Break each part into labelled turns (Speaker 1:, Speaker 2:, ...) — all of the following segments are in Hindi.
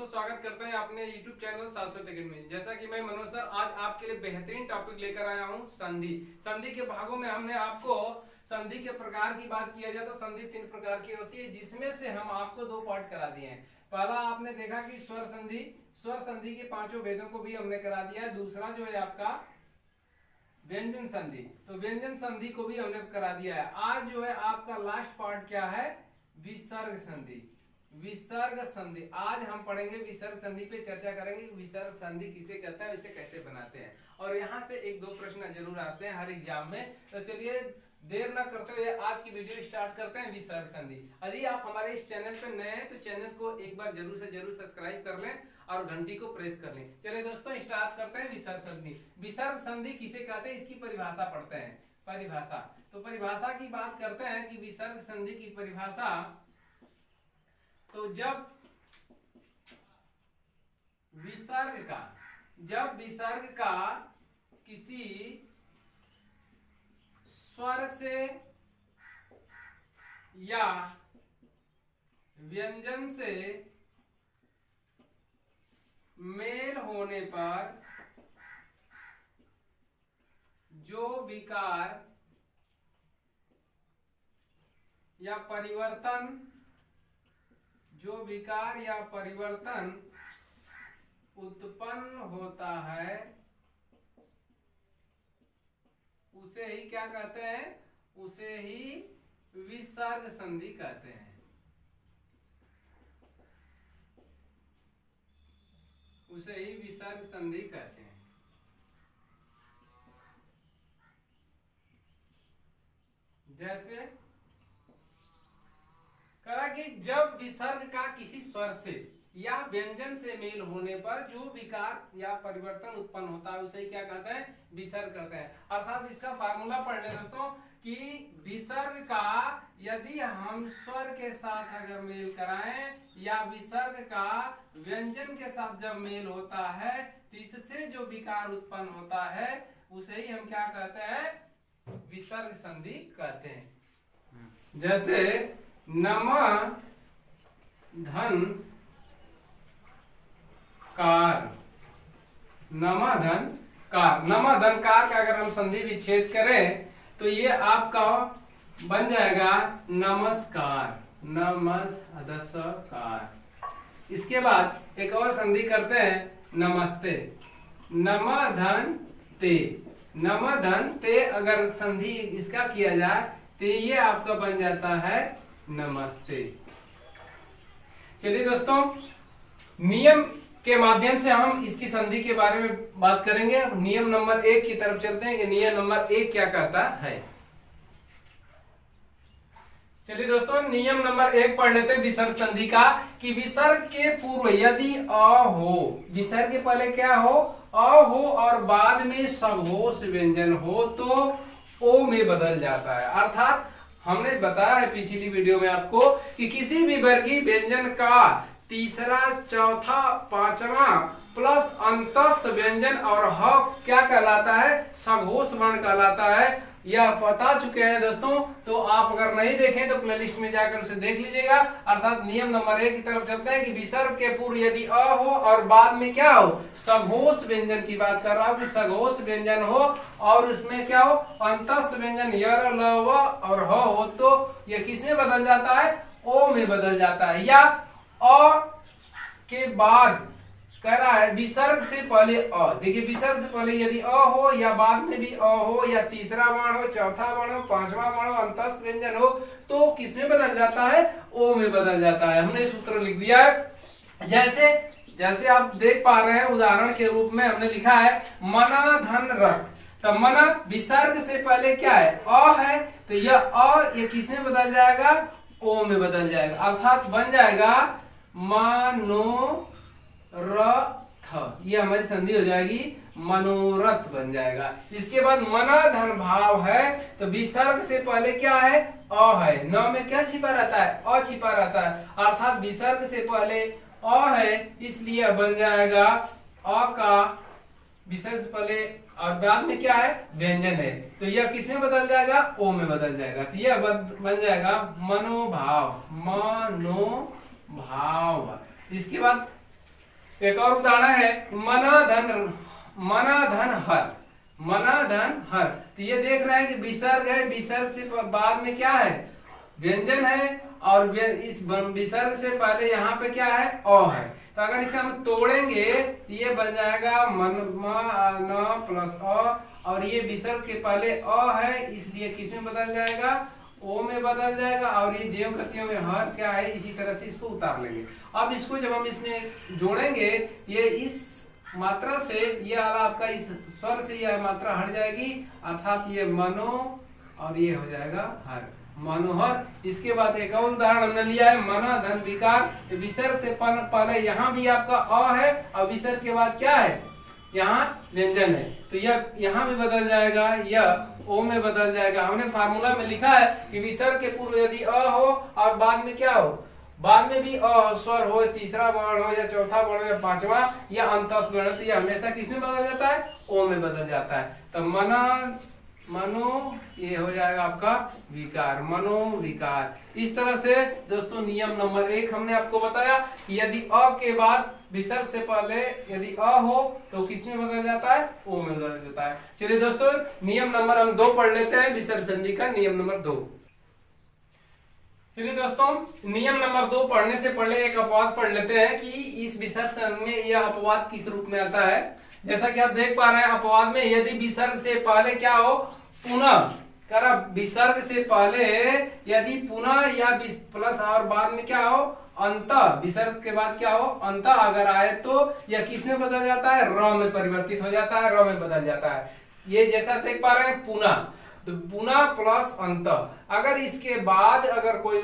Speaker 1: दोस्तों स्वागत करते हैं अपने YouTube चैनल शाश्वत अकेडमी में। जैसा कि मैं मनोज सर आज आपके लिए बेहतरीन टॉपिक लेकर आया हूं संधि। संधि के भागों में हमने आपको संधि के प्रकार की बात किया जाए तो संधि 3 प्रकार की होती है, जिसमें से हम आपको 2 पार्ट करा दिए हैं। पहला आपने देखा कि स्वर संधि के 5 भेदों को भी हमने करा दिया है। दूसरा जो है आपका व्यंजन संधि, तो व्यंजन संधि को भी हमने करा दिया है। आज जो है आपका लास्ट पार्ट क्या है, विसर्ग संधि। विसर्ग संधि आज हम पढ़ेंगे, विसर्ग संधि पे चर्चा करेंगे। विसर्ग संधि किसे कहता है, इसे कैसे बनाते हैं, और यहाँ से 1-2 प्रश्न जरूर आते हैं हर एग्जाम में। तो चलिए देर न करते हुए आज की वीडियो स्टार्ट करते हैं। विसर्ग संधि, यदि आप हमारे इस चैनल पे नए हैं तो चैनल को एक बार जरूर से जरूर सब्सक्राइब कर लें और घंटी को प्रेस कर लें। चलिए दोस्तों स्टार्ट करते हैं विसर्ग संधि। विसर्ग संधि किसे कहते हैं, इसकी परिभाषा पढ़ते हैं। परिभाषा, तो परिभाषा की बात करते हैं कि विसर्ग संधि की परिभाषा, तो जब विसर्ग का किसी स्वर से या व्यंजन से मेल होने पर जो विकार या परिवर्तन उत्पन्न होता है उसे ही क्या कहते हैं, उसे ही विसर्ग संधि कहते हैं। उसे ही विसर्ग संधि कहते हैं। जैसे कहा कि जब विसर्ग का किसी स्वर से या व्यंजन से मेल होने पर जो विकार या परिवर्तन उत्पन्न होता है उसे क्या कहते हैं, विसर्ग कहते हैं। अर्थात इसका फार्मूला पढ़ लें दोस्तों कि विसर्ग का यदि हम स्वर के साथ अगर मेल कराएं या विसर्ग का व्यंजन के साथ जब मेल होता है तो इससे जो विकार उत्पन्न होता है उसे ही हम क्या कहते हैं, विसर्ग संधि कहते हैं। जैसे नम धन कार, नमधन कार। नमधन कार का अगर हम संधि विच्छेद करें तो ये आपका बन जाएगा नमस्कार, नमस्कार। इसके बाद एक और संधि करते हैं नमस्ते, नमधन ते। नमधन ते अगर संधि इसका किया जाए तो ये आपका बन जाता है नमस्ते। चलिए दोस्तों नियम के माध्यम से हम इसकी संधि के बारे में बात करेंगे। नियम नंबर 1 की तरफ चलते हैं कि नियम नंबर 1 क्या कहता है। चलिए दोस्तों नियम नंबर 1 पढ़ लेते हैं विसर्ग संधि का, कि विसर्ग के पूर्व यदि अ हो, विसर्ग के पहले क्या हो, अ हो और बाद में सघोष व्यंजन हो तो ओ में बदल जाता है। अर्थात हमने बताया है पिछली वीडियो में आपको कि किसी भी वर्गीय व्यंजन का तीसरा, चौथा, पांचवा प्लस अंतस्थ व्यंजन और ह क्या कहलाता है, सघोष वर्ण कहलाता है। यह बता चुके हैं दोस्तों, तो आप अगर नहीं देखें तो प्लेलिस्ट में जाकर उसे देख लीजिएगा। अर्थात नियम नंबर 1 की तरफ चलते हैं कि विसर्ग के पूर्व यदि अ हो और बाद में क्या हो, सघोष व्यंजन की बात कर रहा हूं कि सघोष व्यंजन हो और उसमें क्या हो, अंतस्थ व्यंजन यर, ल, व और ह हो तो यह किसमें बदल जाता है, ओ में बदल जाता है। या अ के बाद कह रहा है विसर्ग से पहले अ, देखिए विसर्ग से पहले यदि अ हो या बाद में भी अ हो या तीसरा वर्ण हो, चौथा वर्ण हो, पांचवा वर्ण हो, अंतस्थ व्यंजन हो तो किसमें बदल जाता है, ओ में बदल जाता है। हमने सूत्र लिख दिया है। जैसे आप देख पा रहे हैं उदाहरण के रूप में हमने लिखा है मना धन रथ। तो मना विसर्ग से पहले क्या है, अ है, तो यह अ ये किसमें बदल जाएगा, ओ में बदल जाएगा। अर्थात बन जाएगा मनोरथ, ये हमारी संधि हो जाएगी मनोरथ बन जाएगा। इसके बाद मना धन भाव है, तो विसर्ग से पहले क्या है, अ है, न में क्या छिपा रहता है, अ छिपा रहता है। अर्थात विसर्ग से पहले अ है इसलिए बन जाएगा अ का, विसर्ग से पहले और बाद में क्या है, व्यंजन है, तो यह किसमें बदल जाएगा, ओ में बदल जाएगा। तो यह बन जाएगा मनोभाव, मनोभाव। इसके बाद एक और उदाहरण है मना धन हर। मना धन हर, तो ये देख रहे हैं कि विसर्ग है, विसर्ग से बाद में क्या है, व्यंजन है, और इस विसर्ग से पहले यहाँ पे क्या है, अ है। तो अगर इसे हम तोड़ेंगे तो ये बन जाएगा मन न प्लस अ, और ये विसर्ग के पहले अ है, इसलिए किस में बदल जाएगा, ओ में बदल जाएगा, और ये जेव प्रतियों में हर क्या है, इसी तरह से इसको उतार लेंगे। अब इसको जब हम इसमें जोड़ेंगे, ये इस मात्रा से ये वाला आपका इस स्वर से यह मात्रा हट जाएगी, अर्थात ये मनो और ये हो जाएगा हर, मनोहर। इसके बाद एक और उदाहरण हमने लिया है मना धन विकार। विसर्ग से पहले यहाँ भी आपका अ है, और विसर्ग के बाद क्या है, यहाँ व्यंजन है, तो यह यहाँ भी बदल जाएगा, यह ओ में बदल जाएगा। हमने फार्मूला में लिखा है कि विसर्ग के पूर्व यदि अ हो और बाद में क्या हो, बाद में भी अ स्वर हो, तीसरा वर्ण हो या चौथा वर्ण हो या पांचवा या अंतस्थ वर्ण, तो यह हमेशा किस में बदल जाता है, ओ में बदल जाता है। तो मना मनो ये हो जाएगा आपका विकार, मनो विकार। इस तरह से दोस्तों नियम नंबर 1 हमने आपको बताया कि यदि अ के बाद विसर्ग से पहले यदि अ हो तो किस में बदल जाता है, ओ में बदल जाता है। चलिए दोस्तों नियम नंबर हम 2 पढ़ लेते हैं, विसर्ग संधि का नियम नंबर 2। चलिए दोस्तों नियम नंबर 2 पढ़ने से पहले एक अपवाद पढ़ लेते हैं कि इस विसर्ग संधि में यह अपवाद किस रूप में आता है। जैसा कि आप देख पा रहे हैं अपवाद में यदि विसर्ग से पहले क्या हो, पुनः कर, विसर्ग से पहले यदि पुनः या प्लस और बाद में क्या हो, अंत, विसर्ग के बाद क्या हो, अंत अगर आए तो यह किस में बदल जाता है, र में परिवर्तित हो जाता है, र में बदल जाता है। ये जैसा देख पा रहे हैं पुनः, तो पुनः प्लस अंत, अगर इसके बाद अगर कोई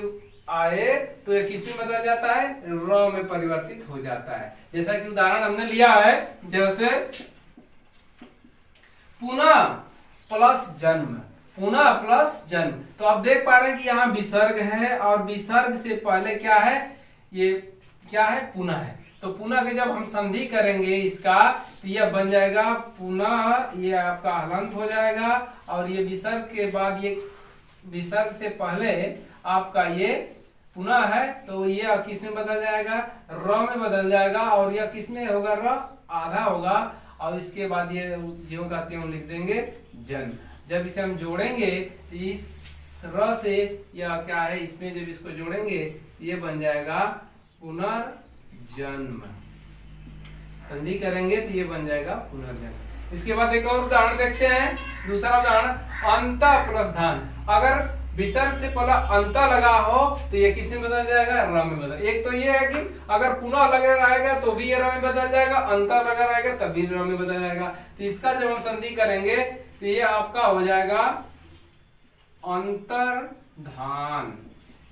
Speaker 1: आए तो ये किस में बदल जाता है, र में परिवर्तित हो जाता है। जैसा कि उदाहरण हमने लिया है, जैसे पुनः प्लस जन्म, पुनः प्लस जन्म। तो आप देख पा रहे हैं कि यहाँ विसर्ग है और विसर्ग से पहले क्या है, ये क्या है, पुनः है। तो पुनः के जब हम संधि करेंगे इसका तो यह बन जाएगा पुनः, ये आपका हलंत हो जाएगा, और ये विसर्ग के बाद ये विसर्ग से पहले आपका ये पुनः है, तो ये किस में बदल जाएगा, र में बदल जाएगा, और यह किस में होगा, र आधा होगा, और इसके बाद ये ज्यों का त्यों लिख देंगे जन्म। जब इसे हम जोड़ेंगे तो इस र से या क्या है, इसमें जब इसको जोड़ेंगे ये बन जाएगा पुनर्जन्म, संधि करेंगे तो ये बन जाएगा पुनर्जन्म। इसके बाद एक और उदाहरण देखते हैं, दूसरा उदाहरण अंत प्लस धान। अगर विसर्ग से पहले अंत लगा हो तो ये किस में बदल जाएगा, र में बदल। एक तो ये है कि अगर पुनः लगा रहेगा तो भी ये र में बदल जाएगा, अंत लगा रहेगा तब भी र में बदल जाएगा। तो इसका जब हम संधि करेंगे तो ये आपका हो जाएगा अंतर्धान।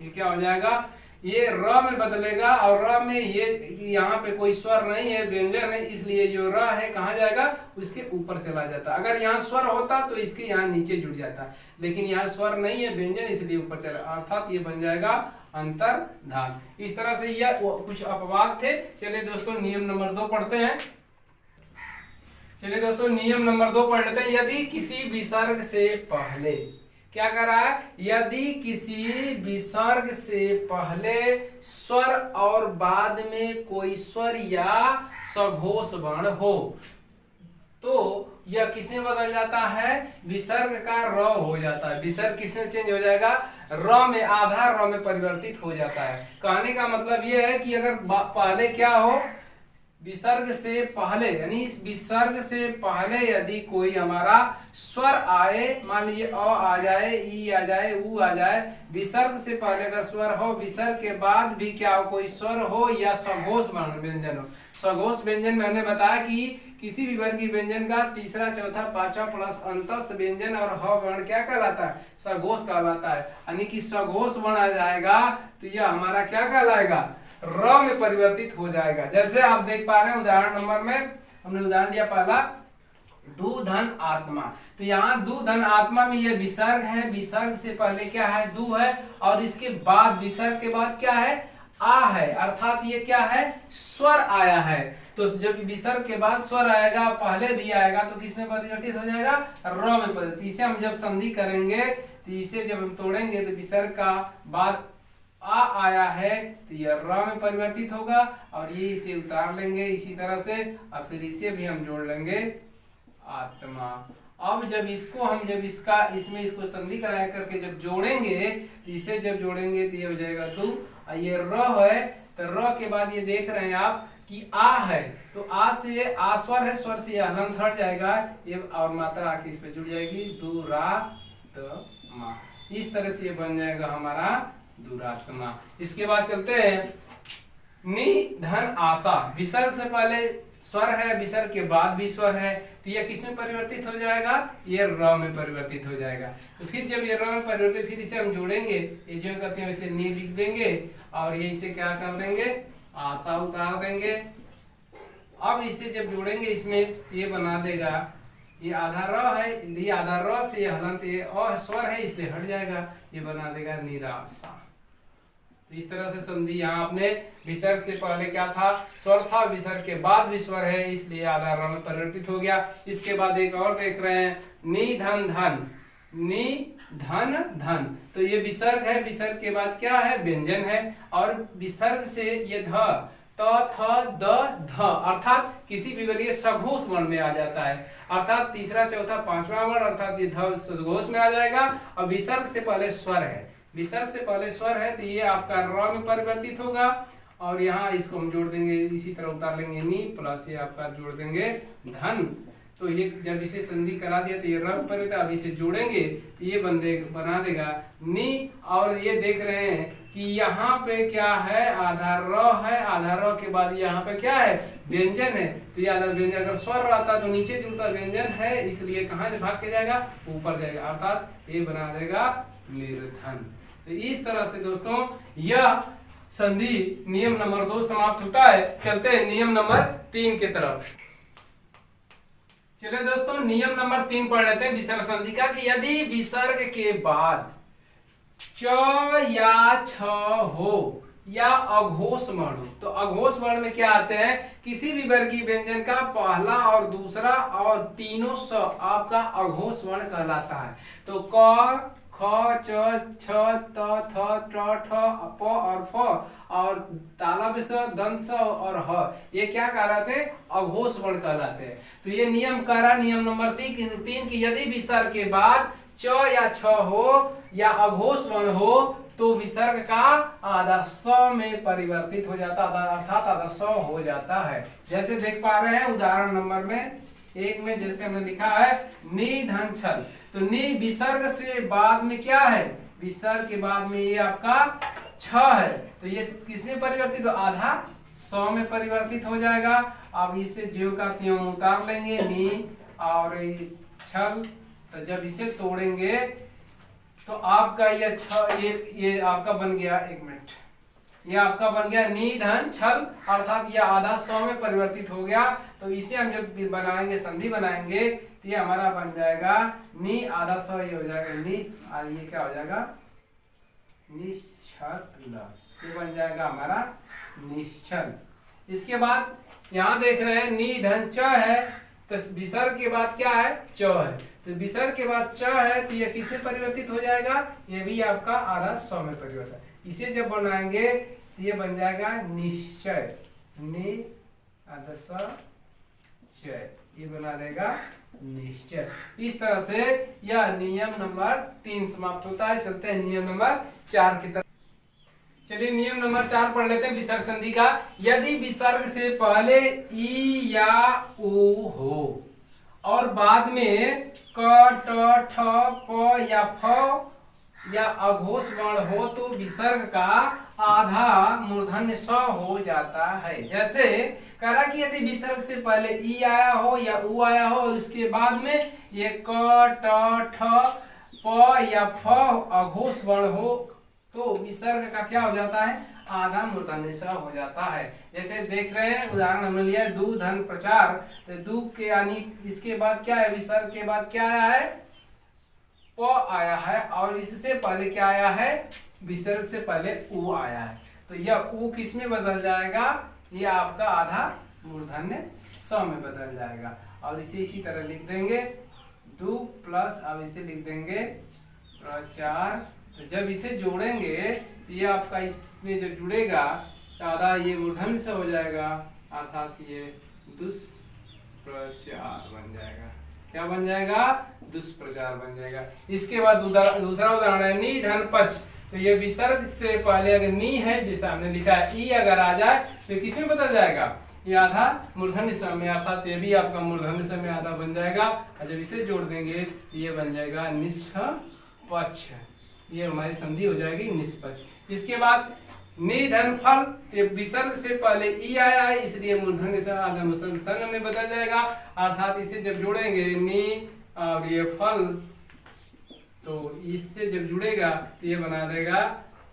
Speaker 1: ये क्या हो जाएगा, ये र में बदलेगा, और र में ये यहाँ पे कोई स्वर नहीं है, व्यंजन है, इसलिए जो र है कहाँ जाएगा, उसके ऊपर चला जाता। अगर यहाँ स्वर होता तो इसके यहाँ नीचे जुड़ जाता, लेकिन यहाँ स्वर नहीं है, व्यंजन, इसलिए ऊपर चला, अर्थात ये बन जाएगा अंतर्धान। इस तरह से यह कुछ अपवाद थे। चलिए दोस्तों नियम नंबर 2 पढ़ते हैं। चलिए दोस्तों नियम नंबर 2 पढ़ लेते हैं। यदि किसी विसर्ग से पहले क्या कर रहा है, यदि किसी विसर्ग से पहले स्वर और बाद में कोई स्वर या सघोष वर्ण हो तो यह किसमें बदल जाता है, विसर्ग का र हो जाता है। विसर्ग किसमें चेंज हो जाएगा, र में, आधा र में परिवर्तित हो जाता है। कहने का मतलब यह है कि अगर पहले क्या हो, विसर्ग से पहले, यानी इस विसर्ग से पहले यदि कोई हमारा स्वर आए, मान लीजिए अ आ जाए, ई आ जाए, उ आ जाए, विसर्ग से पहले अगर स्वर हो, विसर्ग के बाद भी क्या हो, कोई स्वर हो या सघोष वर्ण व्यंजन हो। सघोष व्यंजन में हमने बताया कि किसी भी वर्गीय व्यंजन का तीसरा, चौथा, पांचवा प्लस अंतस्थ व्यंजन और ह वर्ण क्या कहलाता है, सघोष कहलाता है। यानी कि सघोष वर्ण आ जाएगा तो यह हमारा क्या कहलाएगा, र में परिवर्तित हो जाएगा। जैसे आप देख पा रहे हैं उदाहरण नंबर में हमने उदाहरण दिया पहला, दु धन आत्मा। तो यहाँ दु धन आत्मा में यह विसर्ग है, विसर्ग से पहले क्या है, दु है, और इसके बाद विसर्ग के बाद क्या है, आ है, अर्थात ये क्या है, स्वर आया है। तो जब विसर्ग के बाद स्वर आएगा, पहले भी आएगा, तो किस में परिवर्तित हो जाएगा, र में परिवर्तित। इसे हम जब संधि करेंगे तो इसे जब हम तोड़ेंगे तो विसर्ग का बाद आ आया है तो ये र में परिवर्तित होगा, और ये इसे उतार लेंगे इसी तरह से, और फिर इसे भी हम जोड़ लेंगे आत्मा। अब जब इसमें इसको संधि कराया करके जब जोड़ेंगे, तो इसे जब जोड़ेंगे तो ये हो जाएगा दू, और ये र है तो र के बाद ये देख रहे हैं आप कि आ है, तो आ से आ स्वर है, स्वर से हलंत हट जाएगा, ये और मात्रा आके इस पे जुड़ जाएगी, दुरात्मा। इस तरह से ये बन जाएगा हमारा दुरात्मा। इसके बाद चलते हैं नि धन आशा। विसर्ग से पहले स्वर है, विसर्ग के बाद भी स्वर है, तो ये किस में परिवर्तित हो जाएगा, ये र में परिवर्तित हो जाएगा। तो फिर जब ये र में परिवर्तित, फिर इसे हम जोड़ेंगे, ये जो करते हैं वैसे नी लिख देंगे, और ये इसे क्या कर देंगे, आशा उतार देंगे। अब इसे जब जोड़ेंगे इसमें, ये बना देगा, ये आधा र है, ये आधा र से ये हलंत, ये अ स्वर है इसलिए हट जाएगा, ये बना देगा निराशा। तो इस तरह से संधि यहाँ आपने विसर्ग से पहले क्या था, स्वर था, विसर्ग के बाद भी स्वर है इसलिए आधा र में परिवर्तित हो गया। इसके बाद एक और देख रहे हैं नि धन धन, नि धन धन, तो ये विसर्ग है, विसर्ग के बाद क्या है, व्यंजन है, और विसर्ग से ये ध त थ द ध अर्थात किसी भी वर्गीय सघोष वर्ण में आ जाता है, अर्थात तीसरा चौथा पांचवा वर्ण, अर्थात ये ध सघोष में आ जाएगा। और विसर्ग से पहले स्वर है, विसर्ग से पहले स्वर है, तो ये आपका र में परिवर्तित होगा, और यहाँ इसको हम जोड़ देंगे, इसी तरह उतार लेंगे नी, प्लस ये आपका जोड़ देंगे धन। तो ये जब इसे संधि करा दिया तो ये र में परिवर्तित, अब इसे जोड़ेंगे तो ये बना देगा नी। और ये देख रहे हैं कि यहाँ पे क्या है, आधा र है, आधा र के बाद यहाँ पे क्या है, व्यंजन है, तो ये आधा व्यंजन, अगर स्वर रहता तो नीचे जुड़ता, व्यंजन है इसलिए कहाँ भाग के जाएगा, ऊपर जाएगा, अर्थात ये बना देगा निर्धन। तो इस तरह से दोस्तों यह संधि नियम नंबर 2 समाप्त होता है। चलते हैं नियम नंबर 3 की तरफ। चलिए दोस्तों नियम नंबर 3 पढ़ लेते हैं विसर्ग संधि का, कि यदि विसर्ग के बाद च या छ हो या अघोष वर्ण हो, तो अघोष वर्ण में क्या आते हैं, किसी भी वर्गीय व्यंजन का पहला और दूसरा और तीनों स आपका अघोष वर्ण कहलाता है। तो क ख च छ त थ ट ठ प और फ, और तालव्य स, दंत स और ह, ये क्या कहलाते हैं, अघोष वर्ण कहलाते हैं। तो ये नियम कह रहा, नियम नंबर 3 की यदि विसर्ग के बाद च या छ हो या अघोष वर्ण हो तो विसर्ग का आधा स में परिवर्तित हो जाता है, अर्थात आधा स हो जाता है। जैसे देख पा रहे हैं उदाहरण नंबर में 1 में, जैसे हमने लिखा है नि धन छल, तो नि विसर्ग से बाद में क्या है, विसर्ग के बाद में ये आपका छ है, तो ये किसमें परिवर्तित हो, आधा स में परिवर्तित हो जाएगा। अब इसे ज्यों का त्यों उतार लेंगे नि और इस छल, तो जब इसे तोड़ेंगे तो आपका ये आपका बन गया, 1 मिनट, ये आपका बन गया नि धन छल, अर्थात ये आधा 100 में परिवर्तित हो गया। तो इसे हम जब बनाएंगे, संधि बनाएंगे, तो ये हमारा बन जाएगा नि आधा 100, ये हो जाएगा नि, और ये क्या हो जाएगा, निश्चल, ये बन जाएगा हमारा निश्चल। इसके बाद यहाँ देख रहे हैं नि धन च है, तो विसर्ग के बाद क्या है, च है, तो विसर्ग के बाद च है, तो ये किसमें परिवर्तित हो जाएगा, ये भी आपका आधा 100 में परिवर्तित। इसे जब बनाएंगे तो ये बन जाएगा निश्चय, नि आधा 100 चय, ये बना देगा निश्चय। इस तरह से यह नियम नंबर 3 समाप्त होता है। चलते हैं नियम नंबर 4 की तरफ। चलिए नियम नंबर 4 पढ़ लेते हैं विसर्ग संधि का। यदि विसर्ग से पहले ई या उ हो और बाद में क ट ठ प या फ या अघोष वर्ण हो तो विसर्ग का आधा मूर्धन्य स हो जाता है। जैसे कह रहा कि यदि विसर्ग से पहले ई आया हो या उ आया हो और उसके बाद में ये क ट ठ प या फ अघोष वर्ण हो तो विसर्ग का क्या हो जाता है, आधा मूर्धन्य स हो जाता है। जैसे देख रहे हैं उदाहरण हमने लिया है दू धन प्रचार, तो दू के यानी इसके बाद क्या है, विसर्ग के बाद क्या आया है, प आया है, और इससे पहले क्या आया है, विसर्ग से पहले उ आया है। तो यह उ किस में बदल जाएगा, ये आपका आधा मूर्धन्य स में बदल जाएगा। और इसे इसी तरह लिख देंगे दू प्लस, अब इसे लिख देंगे प्रचार जब इसे जोड़ेंगे ये आपका इसमें जब जुड़ेगा तो आधा ये मूर्धन्य से हो जाएगा, अर्थात ये दुष्प्रचार बन जाएगा। क्या बन जाएगा? दुष्प्रचार बन जाएगा। इसके बाद दूसरा उदाहरण है नी धन पच। तो ये विसर्ग से पहले अगर नी है जैसा हमने लिखा है, ई अगर आ जाए तो किसमें बदल जाएगा? ये आधा मूर्धन्य स में, अर्थात ये भी आपका मूर्धन्य स में आधा बन जाएगा। और जब इसे जोड़ देंगे तो ये बन जाएगा निष्पक्ष। ये हमारी संधि हो जाएगी निष्पक्ष। इसके बाद नि धन फल, तो विसर्ग से पहले ई आया है इसलिए मूर्धन्य स आधा मूर्धन्य स में बदल जाएगा, अर्थात इसे जब जोड़ेंगे नि और ये फल, तो इससे जब जुड़ेगा तो ये बना देगा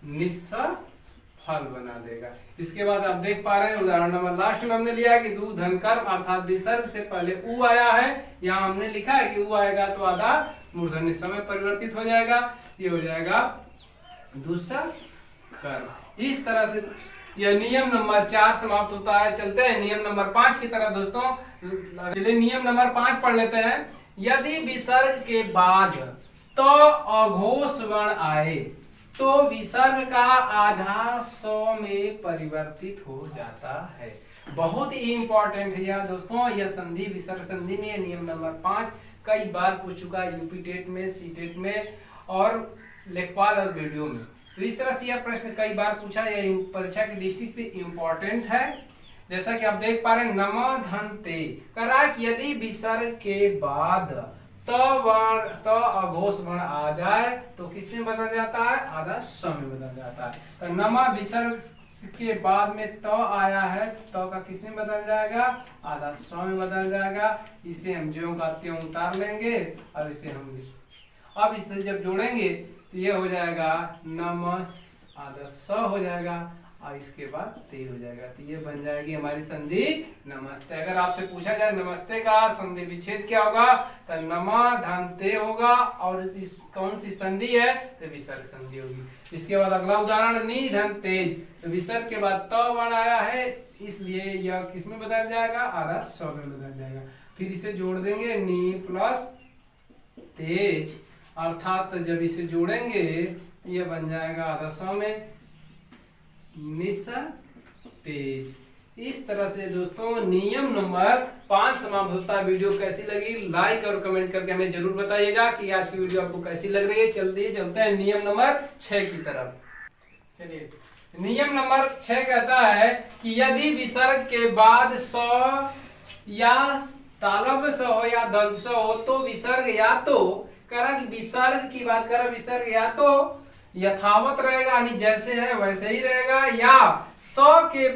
Speaker 1: निस्सफल बना देगा। इसके बाद आप देख पा रहे हैं उदाहरण नंबर लास्ट में हमने लिया है कि दू धन कर्म, अर्थात विसर्ग से पहले उ आया है, यहाँ हमने लिखा है कि उ आएगा तो आधा मूर्धन्य स में परिवर्तित हो जाएगा, ये हो जाएगा दूसरा कर्म। इस तरह से यह नियम नंबर 4 समाप्त होता है। चलते हैं नियम नंबर 5 की तरफ दोस्तों। चलिए नियम नंबर 5 पढ़ लेते हैं। यदि विसर्ग के बाद तो अघोष वर्ण आए तो विसर्ग का आधा सौ में परिवर्तित हो जाता है। बहुत ही इंपॉर्टेंट है यह दोस्तों, यह संधि विसर्ग संधि में नियम नंबर 5 कई बार पूछ चुका है यूपी टेट में, सी टेट में और लेखपाल और वीडियो में। तो इस तरह से यह प्रश्न कई बार पूछा, यह परीक्षा की दृष्टि से इम्पोर्टेंट है। जैसा कि आप देख पा रहे हैं नम धन ते करा कि यदि विसर्ग के बाद तो अघोष वर्ण आ जाए तो किसमें बदल जाता है? आधा स में बदल जाता है। तो नमा विसर्ग के बाद में तो आया है, तो का किसमें बदल जाएगा? आधा स में बदल जाएगा। इसे हम ज्यों का त्यों उतार लेंगे और इसे हम अब इसे जब जोड़ेंगे तो ये हो जाएगा नमस, आधा स हो जाएगा और इसके बाद ते हो जाएगा। तो ये बन जाएगी हमारी संधि नमस्ते। अगर आपसे पूछा जाए नमस्ते का संधि विच्छेद क्या होगा तो नमा धन ते होगा और इस कौन सी संधि है तो विसर्ग संधि होगी। इसके बाद अगला उदाहरण नी धन तेज। तो विसर्ग के बाद त वर्ण आया है इसलिए यह किसमें बदल जाएगा? आधा स में बदल जाएगा। फिर इसे जोड़ देंगे नी प्लस तेज, अर्थात जब इसे जोड़ेंगे ये बन जाएगा आधा स में निस तेज। इस तरह से दोस्तों नियम नंबर 5 समाप्त होता है। वीडियो कैसी लगी लाइक और कमेंट करके हमें जरूर बताइएगा कि आज की वीडियो आपको कैसी लग रही है। चलते हैं नियम नंबर 6 की तरफ। चलिए नियम नंबर 6 कहता है कि यदि विसर्ग के बाद स या तालव्य स हो या दंत स हो तो विसर्ग या तो करा कि विसर्ग की बात करा, विसर्ग या तो यथावत रहेगा यानी जैसे है वैसे ही रहेगा, या सौ के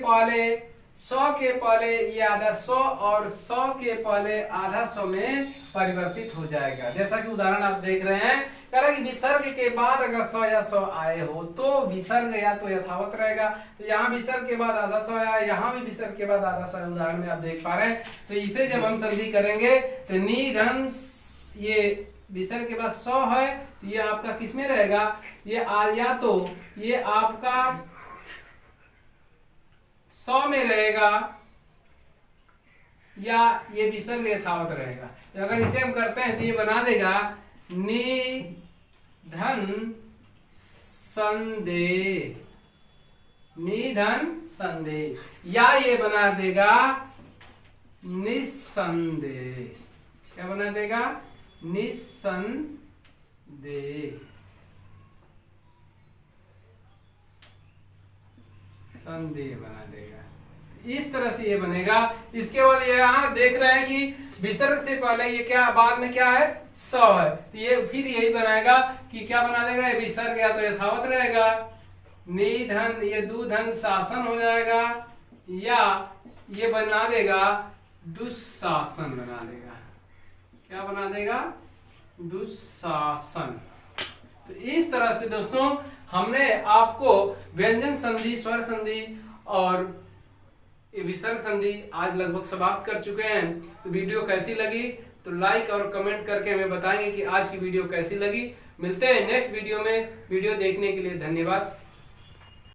Speaker 1: पहले ये आधा सौ और 100 के पहले आधा सौ में परिवर्तित हो जाएगा। जैसा कि उदाहरण आप देख रहे हैं, कह रहा कि विसर्ग के बाद अगर 100 या 100 आए हो तो विसर्ग या तो यथावत रहेगा। तो यहाँ विसर्ग के बाद आधा 100 आया, यहाँ भी विसर्ग के बाद आधा 100 उदाहरण में आप देख पा रहे हैं। तो इसे जब हम संधि करेंगे तो नी धन, ये विसर्ग के बाद 100 है, ये आपका किसमें रहेगा? ये या तो ये आपका 100 में रहेगा या ये विसर्ग यथावत रहेगा। तो अगर इसे हम करते हैं तो ये बना देगा नि धन संदेह, नि धन संदेह, या ये बना देगा निस्संदेह। क्या बना देगा? निस्संदेह। संदेह बना देगा। इस तरह से ये बनेगा। इसके बाद ये यहाँ देख रहे हैं कि विसर्ग से पहले ये क्या बाद में क्या है? 100 है। तो ये फिर यही बनाएगा कि क्या बना देगा? ये विसर्ग या तो यथावत रहेगा, निधन ये दुधन शासन हो जाएगा, या ये बना देगा दुशासन बना देगा। क्या बना देगा? दुशासन। तो इस तरह से दोस्तों हमने आपको व्यंजन संधि, स्वर संधि और विसर्ग संधि आज लगभग समाप्त कर चुके हैं। तो वीडियो कैसी लगी तो लाइक और कमेंट करके हमें बताएंगे कि आज की वीडियो कैसी लगी। मिलते हैं नेक्स्ट वीडियो में। वीडियो देखने के लिए धन्यवाद।